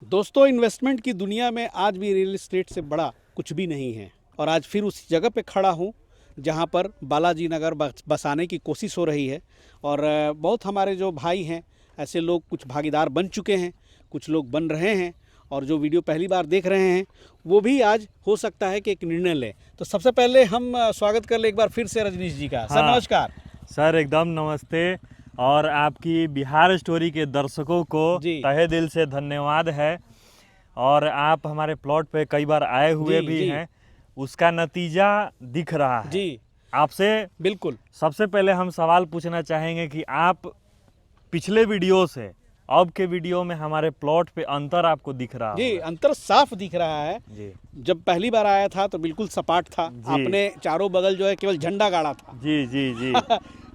दोस्तों, इन्वेस्टमेंट की दुनिया में आज भी रियल एस्टेट से बड़ा कुछ भी नहीं है। और आज फिर उस जगह पे खड़ा हूँ जहाँ पर बालाजी नगर बसाने की कोशिश हो रही है। और बहुत हमारे जो भाई हैं, ऐसे लोग कुछ भागीदार बन चुके हैं, कुछ लोग बन रहे हैं, और जो वीडियो पहली बार देख रहे हैं वो भी आज हो सकता है कि एक निर्णय लें। तो सबसे पहले हम स्वागत कर ले एक बार फिर से रजनीश जी का। सर नमस्कार। सर एकदम नमस्ते। और आपकी बिहार स्टोरी के दर्शकों को तहे दिल से धन्यवाद है। और आप हमारे प्लॉट पे कई बार आए हुए भी हैं, उसका नतीजा दिख रहा है जी आपसे। बिल्कुल। सबसे पहले हम सवाल पूछना चाहेंगे कि आप पिछले वीडियो से अब के वीडियो में हमारे प्लॉट पे अंतर आपको दिख रहा जी? अंतर साफ दिख रहा है जी। जब पहली बार आया था तो बिल्कुल सपाट था, आपने चारों बगल जो है केवल झंडा गाड़ा था। जी जी जी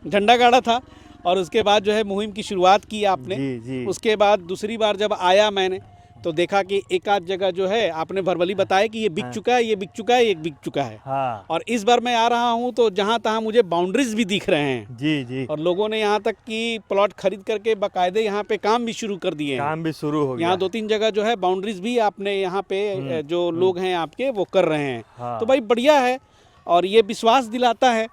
झंडा गाड़ा था। और उसके बाद जो है मुहिम की शुरुआत की आपने। जी। उसके बाद दूसरी बार जब आया मैंने तो देखा कि एक आध जगह जो है आपने वर्बली बताया कि ये बिक चुका है, ये बिक चुका है, ये बिक चुका है। हाँ। और इस बार मैं आ रहा हूँ तो जहाँ तहाँ मुझे बाउंड्रीज भी दिख रहे हैं। जी जी। और लोगों ने यहाँ तक कि प्लॉट खरीद करके बाकायदे यहाँ पे काम भी शुरू कर दिए हैं। काम भी शुरू हो गया। यहाँ 2-3 जगह जो है बाउंड्रीज भी आपने यहाँ पे जो लोग हैं आपके वो कर रहे हैं। हाँ। तो भाई बढ़िया है। और ये विश्वास दिलाता है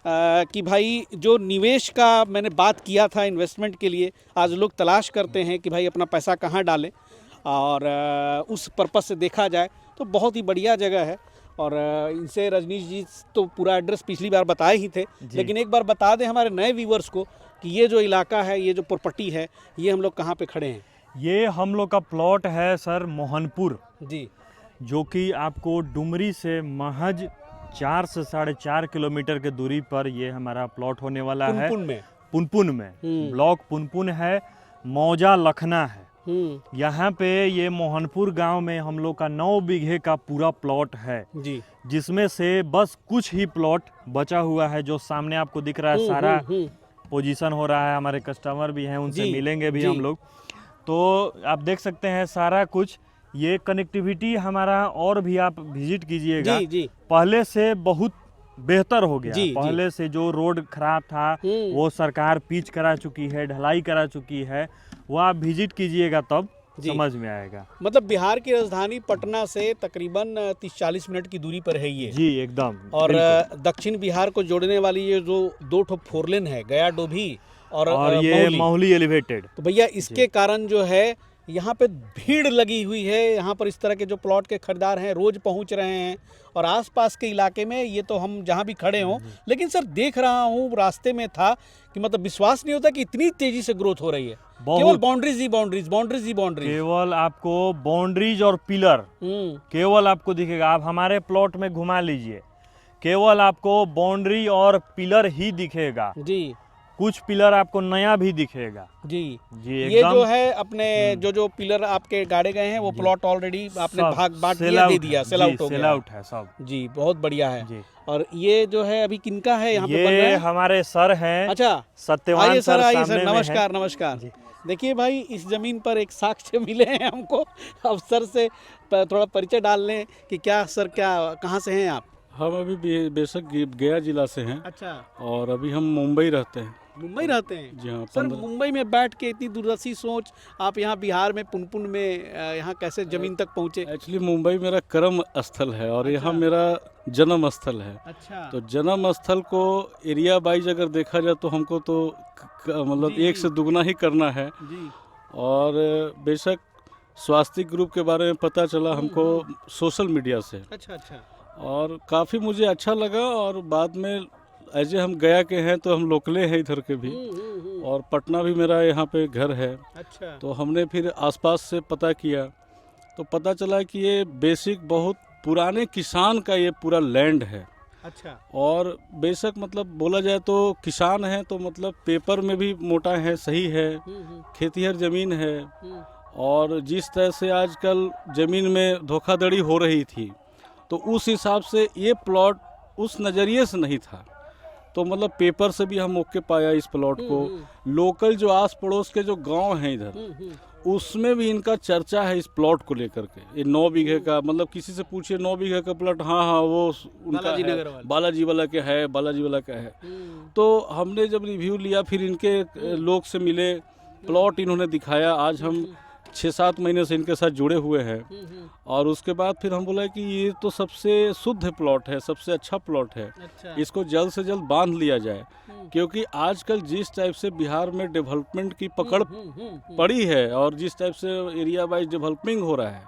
कि भाई जो निवेश का मैंने बात किया था इन्वेस्टमेंट के लिए, आज लोग तलाश करते हैं कि भाई अपना पैसा कहाँ डालें, और उस पर्पस से देखा जाए तो बहुत ही बढ़िया जगह है। और इनसे रजनीश जी तो पूरा एड्रेस पिछली बार बताए ही थे, लेकिन एक बार बता दें हमारे नए व्यूवर्स को कि ये जो इलाका है, ये जो प्रॉपर्टी है, ये हम लोग कहाँ पे खड़े हैं। ये हम लोग का प्लॉट है सर मोहनपुर जी, जो कि आपको डुमरी से महज 4 से 4.5 किलोमीटर के दूरी पर ये हमारा प्लॉट होने वाला है। पुनपुन में ब्लॉक पुनपुन है, मौजा लखना है। यहाँ पे ये मोहनपुर गांव में हम लोग का 9 बीघे का पूरा प्लॉट है जी, जिसमें से बस कुछ ही प्लॉट बचा हुआ है जो सामने आपको दिख रहा है। सारा पोजीशन हो रहा है, हमारे कस्टमर भी हैं, उनसे मिलेंगे भी हम लोग। तो आप देख सकते हैं सारा कुछ। ये कनेक्टिविटी हमारा और भी आप विजिट कीजिएगा, पहले से बहुत बेहतर हो गया। पहले से जो रोड खराब था वो सरकार पिच करा चुकी है, ढलाई करा चुकी है। वो आप विजिट कीजिएगा तब समझ में आएगा। मतलब बिहार की राजधानी पटना से तकरीबन 30-40 मिनट की दूरी पर है ये जी एकदम। और दक्षिण बिहार को जोड़ने वाली ये जो 2 ठो 4 लेन है, गया डोभी और ये माहुली एलिवेटेड। तो भैया इसके कारण जो है यहाँ पे भीड़ लगी हुई है। यहाँ पर इस तरह के जो प्लॉट के खरीदार हैं रोज पहुँच रहे हैं। और आसपास के इलाके में ये तो हम जहाँ भी खड़े हों, लेकिन सर देख रहा हूँ रास्ते में था कि मतलब विश्वास नहीं होता कि इतनी तेजी से ग्रोथ हो रही है। केवल बाउंड्रीज ही बाउंड्रीज, बाउंड्रीज ही बाउंड्रीज। केवल आपको बाउंड्रीज और पिलर केवल आपको दिखेगा। आप हमारे प्लॉट में घुमा लीजिए, केवल आपको बाउंड्री और पिलर ही दिखेगा जी। कुछ पिलर आपको नया भी दिखेगा जी जी। ये जो है अपने जो पिलर आपके गाड़े गए हैं वो प्लॉट ऑलरेडी आपने भाग बांट दे दिया, सेल आउट हो गया। सेल आउट है सब जी, बहुत बढ़िया है जी। और ये जो है अभी किनका है यहाँ पे बन रहा है? हमारे सर हैं। अच्छा, सत्यवान सर। आइए सर, नमस्कार नमस्कार। देखिए भाई, इस जमीन पर एक साक्ष्य मिले हैं हमको। अब सर से थोड़ा परिचय डाल लें कि क्या सर, क्या कहाँ से हैं आप? हम अभी बेशक गया जिला से हैं। अच्छा। और अभी हम मुंबई रहते हैं। मुंबई रहते हैं जी हाँ। सर, मुंबई में बैठ के इतनी दूरदर्शी सोच, आप यहाँ बिहार में पुनपुन में यहाँ कैसे जमीन तक पहुँचे? एक्चुअली मुंबई मेरा कर्म स्थल है और यहाँ मेरा जन्म स्थल है। अच्छा। तो जन्म स्थल को एरिया वाइज अगर देखा जाए तो हमको तो मतलब 1 से दुगना ही करना है जी। और बेशक स्वास्थ्य ग्रुप के बारे में पता चला हमको सोशल मीडिया से। अच्छा। और काफ़ी मुझे अच्छा लगा। और बाद में ऐसे हम गया के हैं तो हम लोकले हैं इधर के भी। और पटना भी मेरा यहाँ पे घर है। अच्छा। तो हमने फिर आसपास से पता किया तो पता चला कि ये बेसिक बहुत पुराने किसान का ये पूरा लैंड है। अच्छा। और बेशक मतलब बोला जाए तो किसान है तो मतलब पेपर में भी मोटा है, सही है, खेतिहर ज़मीन है। और जिस तरह से आजकल ज़मीन में धोखाधड़ी हो रही थी तो उस हिसाब से ये प्लॉट उस नज़रिए से नहीं था। तो मतलब पेपर से भी हम ओके पाया इस प्लॉट को। लोकल जो आस पड़ोस के जो गांव हैं इधर, उसमें भी इनका चर्चा है इस प्लॉट को लेकर के। ये 9 बीघे का, मतलब किसी से पूछिए 9 बीघे का प्लॉट, हाँ वो उनका बालाजी वाला के है, बालाजी वाला का है। तो हमने जब रिव्यू लिया फिर इनके लोग से मिले, प्लॉट इन्होंने दिखाया। आज हम 6-7 महीने से इनके साथ जुड़े हुए हैं। और उसके बाद फिर हम बोला कि ये तो सबसे शुद्ध प्लॉट है, सबसे अच्छा प्लॉट है, अच्छा। इसको जल्द से जल्द बांध लिया जाए, क्योंकि आजकल जिस टाइप से बिहार में डेवलपमेंट की पकड़ पड़ी है और जिस टाइप से एरिया वाइज डेवलपिंग हो रहा है,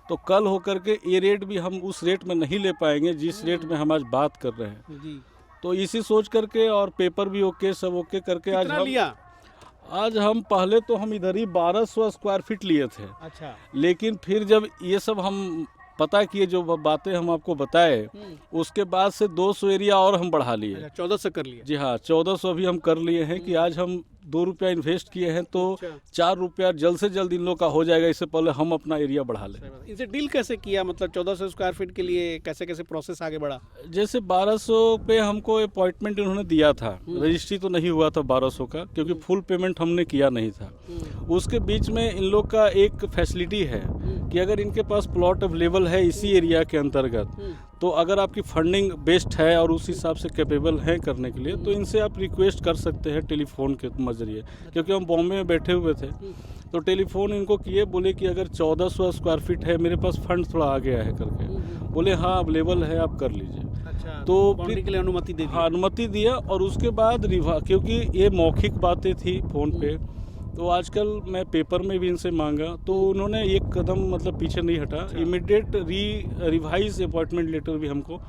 तो कल होकर के ये रेट भी हम उस रेट में नहीं ले पाएंगे जिस रेट में हम आज बात कर रहे हैं। जी। तो इसी सोच करके और पेपर भी ओके, सब ओके करके आज कितना हम लिया? आज हम पहले तो हम इधर ही 1200 स्क्वायर फीट लिए थे, अच्छा। लेकिन फिर जब ये सब हम पता किए, जो बातें हम आपको बताए, उसके बाद से 200 एरिया और हम बढ़ा लिए। अच्छा, 1400 कर लिया। जी हाँ, 1400 भी हम कर लिए हैं कि आज हम 2 रुपया इन्वेस्ट किए हैं तो अच्छा। 4 रुपया जल्द से जल्द इन लोग का हो जाएगा, इससे पहले हम अपना एरिया बढ़ा लें। इनसे डील कैसे किया, मतलब 1400 स्क्वायर फीट के लिए कैसे कैसे प्रोसेस आगे बढ़ा? जैसे 1200 पे हमको अपॉइंटमेंट इन्होंने दिया था, रजिस्ट्री तो नहीं हुआ था 1200 का, क्योंकि फुल पेमेंट हमने किया नहीं था। उसके बीच में इन लोग का एक फैसिलिटी है कि अगर इनके पास प्लॉट अवेलेबल है इसी एरिया के अंतर्गत, तो अगर आपकी फंडिंग बेस्ट है और उस हिसाब से कैपेबल हैं करने के लिए, तो इनसे आप रिक्वेस्ट कर सकते हैं टेलीफोन के जरिए, क्योंकि हम बॉम्बे में बैठे हुए थे। तो टेलीफोन इनको किए, बोले कि अगर 1400 स्क्वायर फीट है, मेरे पास फंड थोड़ा आ गया है करके, बोले हाँ अवेलेबल है, आप कर लीजिए। अच्छा, तो बाउंड्री के लिए अनुमति दे दी? हाँ, अनुमति दिया। और उसके बाद क्योंकि ये मौखिक बातें थी फ़ोन पे, तो आजकल मैं पेपर में भी इनसे मांगा, तो उन्होंने एक कदम मतलब पीछे नहीं हटा, इमीडिएट रिवाइज अपॉइंटमेंट लेटर भी हमको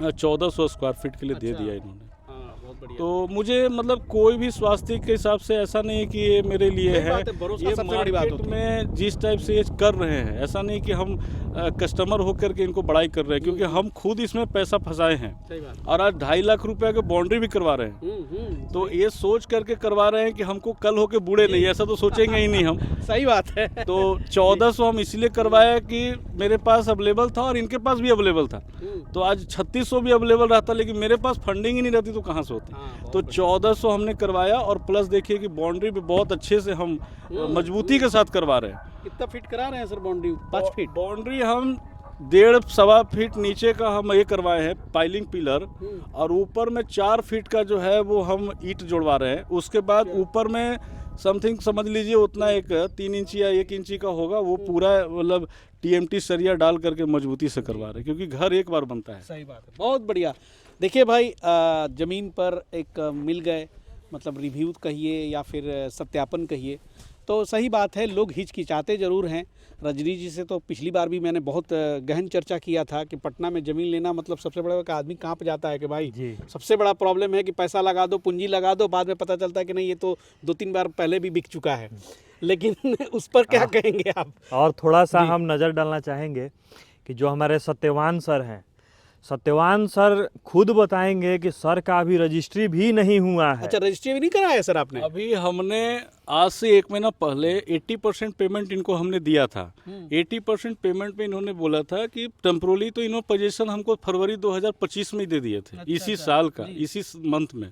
1400 स्क्वायर फीट के लिए दे दिया इन्होंने। तो मुझे मतलब कोई भी स्वास्थ्य के हिसाब से ऐसा नहीं कि ये मेरे लिए है, ये मार्केट में जिस टाइप से ये कर रहे हैं, ऐसा नहीं कि हम कस्टमर होकर के इनको बड़ाई कर रहे हैं, क्योंकि हम खुद इसमें पैसा फंसाए हैं और आज 2.5 लाख रुपए के बाउंड्री भी करवा रहे हैं। तो ये सोच करके करवा रहे हैं कि हमको कल होके बूढ़े नहीं, ऐसा तो सोचेंगे ही नहीं हम। सही बात है। तो 1400 हम इसलिए करवाया कि मेरे पास अवेलेबल था और इनके पास भी अवेलेबल था। तो आज 3600 भी अवेलेबल रहता, लेकिन मेरे पास फंडिंग ही नहीं रहती तो कहाँ से होती। तो 1400 हमने करवाया, और प्लस देखिए कि बाउंड्री भी बहुत अच्छे से हम मजबूती के साथ करवा रहे हैं। कितना फीट करा रहे हैं सर बाउंड्री? 5 फीट बाउंड्री हम 1.5-1.25 फीट नीचे का हम ये करवाए हैं पाइलिंग पिलर, और ऊपर में 4 फीट का जो है वो हम ईंट जोड़वा रहे हैं। उसके बाद ऊपर में समथिंग समझ लीजिए उतना एक 3 इंची या 1 इंची का होगा, वो पूरा मतलब TMT सरिया डाल करके मजबूती से करवा रहे हैं, क्योंकि घर एक बार बनता है। सही बात है, बहुत बढ़िया। देखिए भाई, ज़मीन पर एक मिल गए, मतलब रिव्यू कहिए या फिर सत्यापन कहिए, तो सही बात है, लोग हिचकिचाते ज़रूर हैं। रजनी जी से तो पिछली बार भी मैंने बहुत गहन चर्चा किया था कि पटना में ज़मीन लेना मतलब सबसे बड़ा का आदमी कांप जाता है कि भाई जी। सबसे बड़ा प्रॉब्लम है कि पैसा लगा दो, पूंजी लगा दो, बाद में पता चलता है कि नहीं ये तो 2-3 बार पहले भी बिक चुका है। लेकिन उस पर क्या कहेंगे आप? और थोड़ा सा हम नज़र डालना चाहेंगे कि जो हमारे सत्यवान सर हैं, सत्यवान सर खुद बताएंगे कि सर का अभी रजिस्ट्री भी नहीं हुआ है। अच्छा, रजिस्ट्री भी नहीं कराया सर आपने? अभी हमने आज से 1 महीना पहले 80% पेमेंट इनको हमने दिया था। 80% पेमेंट में इन्होंने बोला था कि टेम्पोरली, तो इन्होंने पोजीशन हमको फरवरी 2025 में दे दिए थे। इसी साल का, इसी मंथ में।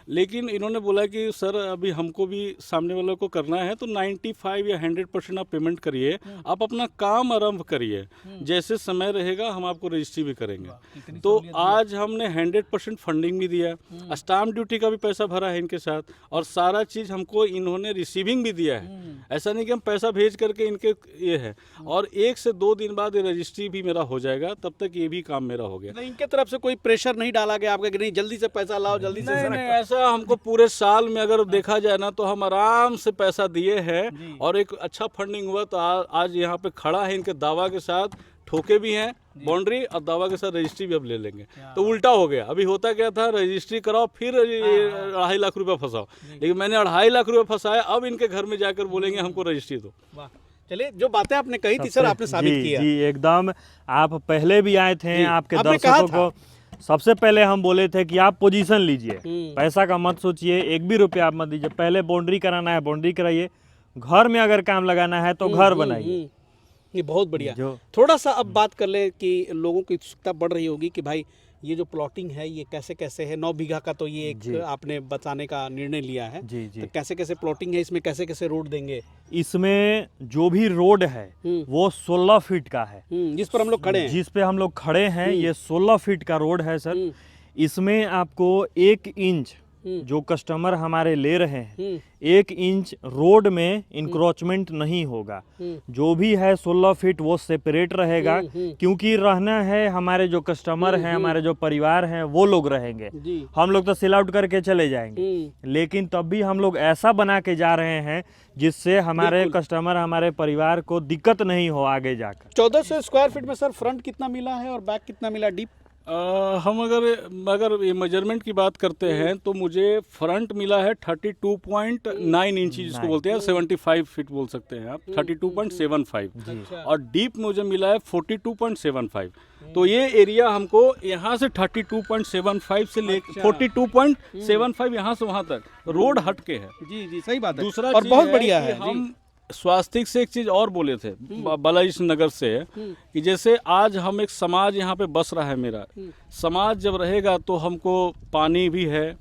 लेकिन इन्होंने बोला कि सर अभी हमको भी सामने वालों को करना है, तो 95 या 100% आप पेमेंट करिए, आप अपना काम आरंभ करिए, जैसे समय रहेगा हम आपको रजिस्ट्री भी करेंगे। तो आज हमने 100% फंडिंग भी दिया, स्टाम्प ड्यूटी का भी पैसा भरा है इनके साथ, और सारा चीज़ हमको इन्होंने रिसीविंग भी दिया है। ऐसा नहीं कि हम पैसा भेज करके इनके ये है। और 1 से 2 दिन बाद ये रजिस्ट्री भी मेरा हो जाएगा, तब तक ये भी काम मेरा हो गया। नहीं, इनके तरफ से कोई प्रेशर नहीं डाला गया आपका कि नहीं जल्दी से पैसा लाओ, जल्दी से? नहीं, ऐसा हमको पूरे साल में अगर देखा जाए ना, तो हम आराम से पैसा दिए हैं, और एक अच्छा फंडिंग हुआ। तो आज यहाँ पे खड़ा है इनके दावा के साथ, ठोके भी हैं बाउंड्री, और दावा के साथ रजिस्ट्री भी अब ले लेंगे। तो उल्टा हो गया। अभी होता क्या था, रजिस्ट्री कराओ फिर 2.5 लाख रुपया फंसाओ, लेकिन मैंने 2.5 लाख रुपया फंसाया, अब इनके घर में जाकर बोलेंगे हमको रजिस्ट्री दो। चलिए, जो बातें आपने कही थी सर, आपने साबित किया। जी, एकदम। आप पहले भी आए थे, आपके दर्शकों को सबसे पहले हम बोले थे कि आप पोजीशन लीजिए, पैसा का मत सोचिए, 1 भी रुपया आप मत दीजिए, पहले बाउंड्री कराना है बाउंड्री कराइए, घर में अगर काम लगाना है तो घर बनाइए। ये बहुत बढ़िया। थोड़ा सा अब बात कर ले कि लोगों की उत्सुकता बढ़ रही होगी कि भाई ये जो प्लॉटिंग है ये कैसे कैसे है। 9 बीघा का तो ये एक आपने बताने का निर्णय लिया है। जी जी। तो कैसे कैसे प्लॉटिंग है, इसमें कैसे कैसे रोड देंगे? इसमें जो भी रोड है वो 16 फीट का है, जिस पर हम लोग खड़े हैं। जिस पे हम लोग खड़े हैं ये 16 फीट का रोड है सर। इसमें आपको 1 इंच जो कस्टमर हमारे ले रहे हैं 1 इंच रोड में इंक्रोचमेंट नहीं होगा। जो भी है 16 फीट वो सेपरेट रहेगा, क्योंकि रहना है हमारे जो कस्टमर हैं, हमारे जो परिवार हैं वो लोग रहेंगे। हम लोग तो सेल आउट करके चले जाएंगे, लेकिन तब भी हम लोग ऐसा बना के जा रहे हैं जिससे हमारे कस्टमर, हमारे परिवार को दिक्कत नहीं हो आगे जाकर। 1400 स्क्वायर फीट में सर फ्रंट कितना मिला है और बैक कितना मिला डीप? हम अगर ये मेजरमेंट की बात करते हैं तो मुझे फ्रंट मिला है 32.9 इंच, जिसको बोलते हैं 75 फीट बोल सकते हैं आप, 32.75, और डीप मुझे मिला है 42.75। तो ये एरिया हमको यहाँ से 32.75 से लेकर 42.75 यहाँ से वहाँ तक रोड हट के है। जी सही बात है। दूसरा और बहुत बढ़िया है। हम स्वास्थ्य से एक चीज और बोले थे बालाजी नगर से, कि जैसे आज हम एक समाज यहाँ पे बस रहा है, मेरा समाज जब रहेगा तो हमको पानी भी है,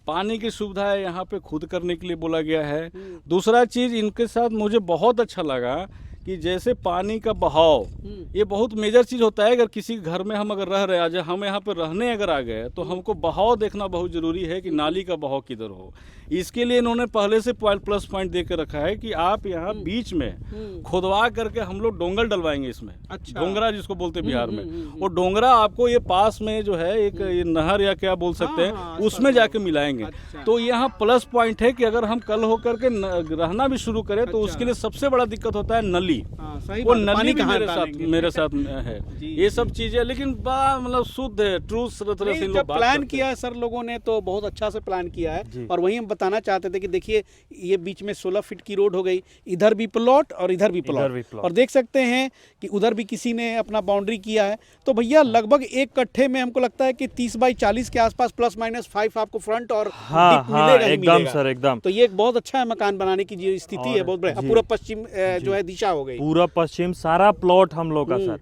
पानी की सुविधा है यहाँ पे खुद करने के लिए बोला गया है। दूसरा चीज इनके साथ मुझे बहुत अच्छा लगा कि जैसे पानी का बहाव, ये बहुत मेजर चीज होता है। अगर किसी घर में हम अगर रह रहे, आज हम यहाँ पे रहने अगर आ गए तो हमको बहाव देखना बहुत जरूरी है कि नाली का बहाव किधर हो। इसके लिए इन्होंने पहले से प्लस पॉइंट दे के रखा है कि आप यहाँ बीच में खुदवा करके हम लोग डोंगर डलवाएंगे इसमें। अच्छा। डोंगरा जिसको बोलते बिहार में, वो डोंगरा आपको ये पास में जो है एक ये नहर या क्या बोल सकते हैं, उसमें जाके मिलाएंगे। तो यहाँ प्लस पॉइंट है कि अगर हम कल होकर के रहना भी शुरू करें तो उसके लिए सबसे बड़ा दिक्कत होता है नली। वो नली भी मेरे साथ है। ये सब चीजें लेकिन मतलब शुद्ध है, ट्रू तरह से जब प्लान किया है सर लोगों ने तो बहुत अच्छा से प्लान किया है। और वही हम बताना चाहते थे कि देखिए ये बीच में 16 फीट की रोड हो गई, इधर भी प्लॉट और इधर भी प्लॉट, और देख सकते हैं कि उधर भी किसी ने अपना बाउंड्री किया है। तो भैया लगभग एक कट्ठे में हमको लगता है कि 30 बाई 40 के आसपास ±5 आपको फ्रंट और डीप मिलेगा ही एकदम मिलेगा। सर एकदम। तो ये एक बहुत अच्छा है मकान बनाने की जो स्थिति है, बहुत बढ़िया। पूरा पश्चिम जो है दिशा हो गई, पूरा पश्चिम सारा प्लॉट हम लोग का सर।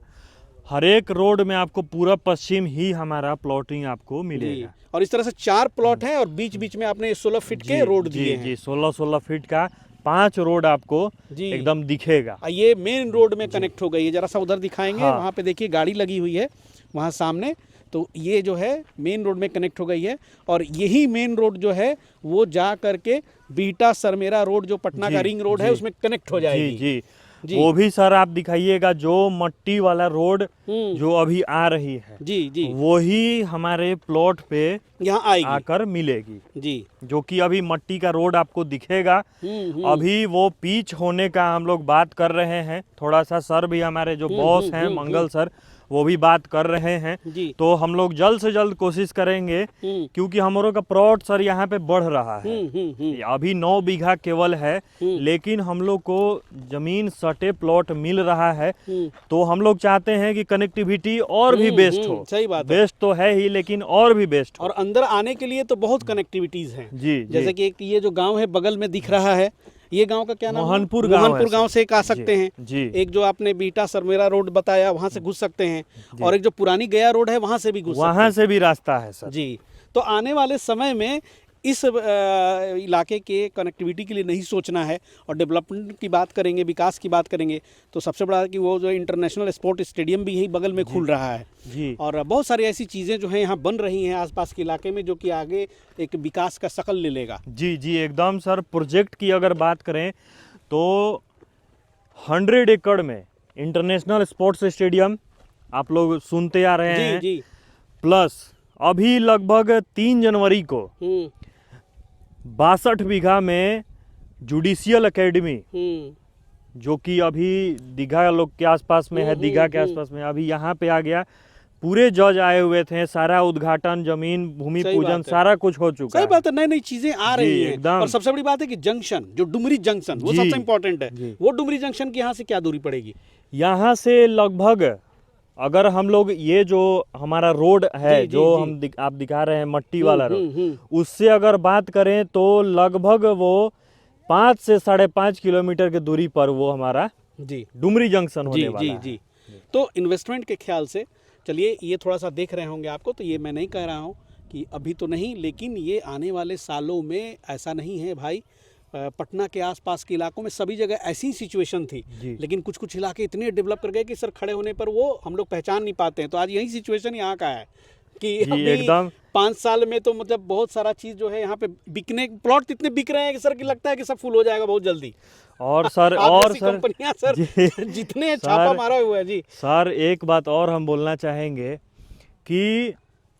हर एक रोड में आपको पूरा पश्चिम ही हमारा प्लॉटिंग आपको मिलेगा। और इस तरह से 4 प्लॉट हैं और बीच बीच में आपने 16 फीट के रोड दिए हैं। जी 16 फीट का 5 रोड आपको एकदम दिखेगा। ये मेन रोड में कनेक्ट हो गई है। जरा सा उधर दिखाएंगे, वहाँ पे देखिए गाड़ी लगी हुई है वहाँ सामने। तो ये जो है मेन रोड में कनेक्ट हो गई है, और यही मेन रोड जो है वो जा करके बीटा सरमेरा रोड जो पटना का रिंग रोड है उसमें कनेक्ट हो जाएगी। जी वो भी सर आप दिखाइएगा, जो मट्टी वाला रोड जो अभी आ रही है जी वही हमारे प्लॉट पे यहाँ आएगी, आकर मिलेगी जी। जो कि अभी मट्टी का रोड आपको दिखेगा। अभी वो पिच होने का हम लोग बात कर रहे हैं। थोड़ा सा सर भी हमारे जो बॉस हैं मंगल सर, वो भी बात कर रहे हैं। तो हम लोग जल्द से जल्द कोशिश करेंगे, क्योंकि हमारों का प्लॉट सर यहाँ पे बढ़ रहा है। अभी 9 बीघा केवल है, लेकिन हम लोग को जमीन सटे प्लॉट मिल रहा है। तो हम लोग चाहते हैं कि कनेक्टिविटी और भी बेस्ट हो। सही बात है, बेस्ट तो है ही, लेकिन और भी बेस्ट हो। और अंदर आने के लिए तो बहुत कनेक्टिविटीज हैं। जैसे कि एक ये जो गांव है बगल में दिख रहा है, ये गांव का क्या नाम है? मोहनपुर गांव से एक आ सकते हैं जी। एक जो आपने बीटा सरमेरा रोड बताया वहां से घुस सकते हैं, और एक जो पुरानी गया रोड है वहां से भी घुस सकते हैं। वहां से भी रास्ता है सर जी। तो आने वाले समय में इस इलाके के कनेक्टिविटी के लिए नहीं सोचना है और डेवलपमेंट की बात करेंगे, विकास की बात करेंगे, तो सबसे बड़ा कि वो जो इंटरनेशनल स्पोर्ट स्टेडियम भी यही बगल में खुल रहा है जी। और बहुत सारी ऐसी चीज़ें जो हैं यहाँ बन रही हैं आसपास के इलाके में, जो कि आगे एक विकास का शकल ले लेगा। जी एकदम सर। प्रोजेक्ट की अगर बात करें तो 100 एकड़ में इंटरनेशनल स्पोर्ट्स स्टेडियम आप लोग सुनते आ रहे हैं जी। प्लस अभी लगभग 3 जनवरी को 62 बीघा में जुडिशियल एकेडमी, जो कि अभी दीघा लोग के आसपास में है, दीघा के आसपास में, अभी यहाँ पे आ गया। पूरे जज आए हुए थे, सारा उद्घाटन, जमीन भूमि पूजन सारा कुछ हो चुका है। सही बात है, नई नई चीजें आ रही हैं। एकदम। और सबसे बड़ी बात है कि जंक्शन, जो डुमरी जंक्शन, वो सबसे इम्पोर्टेंट है। वो डुमरी जंक्शन की यहाँ से क्या दूरी पड़ेगी? यहाँ से लगभग अगर हम लोग ये जो हमारा रोड है जो हम आप दिखा रहे हैं मट्टी वाला रोड, उससे अगर बात करें तो लगभग वो 5 से 5.5 किलोमीटर की दूरी पर वो हमारा डुमरी जंक्शन होने वाला है। जी। तो इन्वेस्टमेंट के ख्याल से चलिए, ये थोड़ा सा देख रहे होंगे आपको, तो ये मैं नहीं कह रहा हूँ कि अभी तो नहीं, लेकिन ये आने वाले सालों में ऐसा नहीं है भाई। पटना के आसपास के इलाकों में सभी जगह ऐसी सिचुएशन थी, लेकिन कुछ कुछ इलाके इतने डेवलप कर गए कि सर खड़े होने पर वो हम लोग पहचान नहीं पाते हैं। तो आज यही सिचुएशन यहाँ का है, कि जी, अभी एकदम 5 साल में तो मतलब बहुत सारा चीज जो है यहाँ पे बिकने, प्लॉट इतने बिक रहे हैं कि सर कि लगता है कि सब फुल हो जाएगा बहुत जल्दी। और सर आप और जैसी सर कंपनियां सर जी जितने छापा सर मारा हुआ है जी। सर एक बात और हम बोलना चाहेंगे कि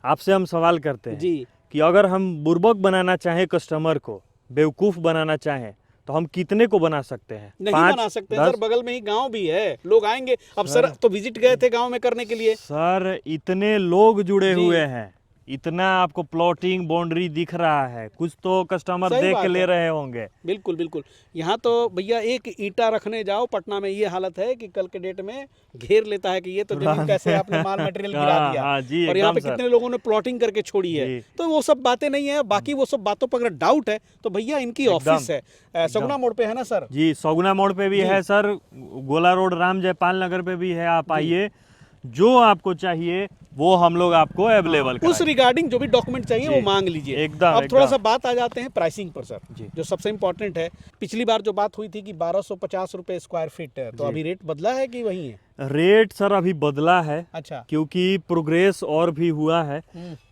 आपसे हम सवाल करते हैं जी कि अगर हम बुर्बक बनाना चाहें, कस्टमर को बेवकूफ़ बनाना चाहें, तो हम कितने को बना सकते हैं? नहीं 5, बना सकते हैं सर, 10? बगल में ही गांव भी है, लोग आएंगे। अब सर सर तो विजिट गए थे गांव में करने के लिए। सर इतने लोग जुड़े जी। हुए हैं, इतना आपको प्लॉटिंग बाउंड्री दिख रहा है, कुछ तो कस्टमर सही देख बात के ले है। रहे होंगे। बिल्कुल बिल्कुल। यहाँ तो भैया एक ईंटा रखने जाओ पटना में, ये हालत है कि कल के डेट में घेर लेता है कि ये तो जमीन कैसे आपने माल मटेरियल गिरा दिया। हाँ जी, और यहाँ पे एकदम सर। कितने लोगों ने प्लॉटिंग करके छोड़ी है। जी। तो वो सब बातें नहीं है, बाकी वो सब बातों पर अगर डाउट है तो भैया इनकी एकदम, ऑफिस है सगुना मोड़ पे, है ना सर? जी, सौगुना मोड़ पे भी जी। है सर, गोला रोड राम जयपाल नगर पे भी है। आप आइए, जो आपको चाहिए वो हम लोग आपको अवेलेबल उस कराएंगे। रिगार्डिंग जो भी डॉक्यूमेंट चाहिए जी, वो मांग लीजिए। एकदम, अब थोड़ा एकदम। सा बात आ जाते हैं प्राइसिंग पर सर, जी। जो सबसे इम्पोर्टेंट है। पिछली बार जो बात हुई थी कि 1250 रुपए स्क्वायर फीट है, तो जी। अभी रेट बदला है कि वही है? रेट सर अभी बदला है, अच्छा। क्योंकि प्रोग्रेस और भी हुआ है,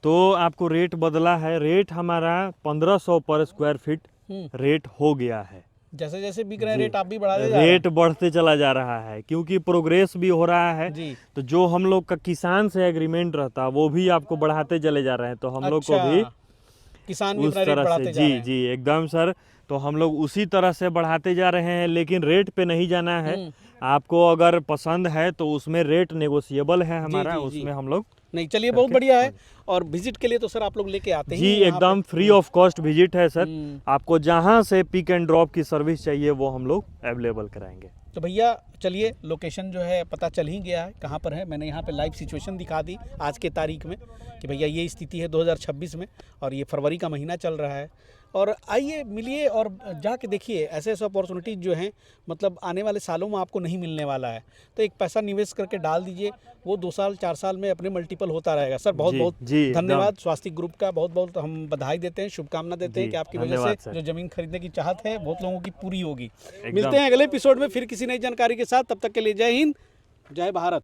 तो आपको रेट बदला है। रेट हमारा 1500 पर स्क्वायर फीट रेट हो गया है। जैसे जैसे बिक रहे हैं जी। रेट आप भी बढ़ा दे जा रहे हैं। रेट बढ़ते चला जा रहा है, क्योंकि प्रोग्रेस भी हो रहा है। जी। तो जो हम लोग का किसान से एग्रीमेंट रहता वो भी आपको बढ़ाते चले जा रहे हैं, तो हम लोग को अच्छा, भी किसान भी उस अपना रेट तरह से, बढ़ाते जा रहे जी हैं। जी एकदम सर, तो हम लोग उसी तरह से बढ़ाते जा रहे हैं, लेकिन रेट पे नहीं जाना है। आपको अगर पसंद है तो उसमें रेट नेगोशिएबल है हमारा, जी, जी। उसमें हम लोग नहीं चलिए बहुत बढ़िया है। और विजिट के लिए तो सर आप लोग लेके आते जी हैं यहाँ एकदम पे? फ्री ऑफ कॉस्ट विजिट है सर। आपको जहाँ से पिक एंड ड्रॉप की सर्विस चाहिए वो हम लोग अवेलेबल कराएंगे। तो भैया चलिए, लोकेशन जो है पता चल ही गया है कहाँ पर है। मैंने यहाँ पे लाइव सिचुएशन दिखा दी आज के तारीख में कि भैया ये स्थिति है 2026 में, और ये फरवरी का महीना चल रहा है। और आइए मिलिए और जाके देखिए, ऐसे ऐसे अपॉर्चुनिटीज जो हैं मतलब आने वाले सालों में आपको नहीं मिलने वाला है। तो एक पैसा निवेश करके डाल दीजिए, वो 2 साल 4 साल में अपने मल्टीपल होता रहेगा। सर बहुत जी, बहुत जी, एकदम। धन्यवाद। स्वास्थ्य ग्रुप का बहुत बहुत हम बधाई देते हैं, शुभकामना देते हैं जी, कि आपकी वजह धन्यवाद से सर। जो जमीन खरीदने की चाहत है बहुत लोगों की पूरी होगी। एकदम। मिलते हैं अगले एपिसोड में फिर किसी नई जानकारी के साथ। तब तक के लिए जय हिंद, जय भारत।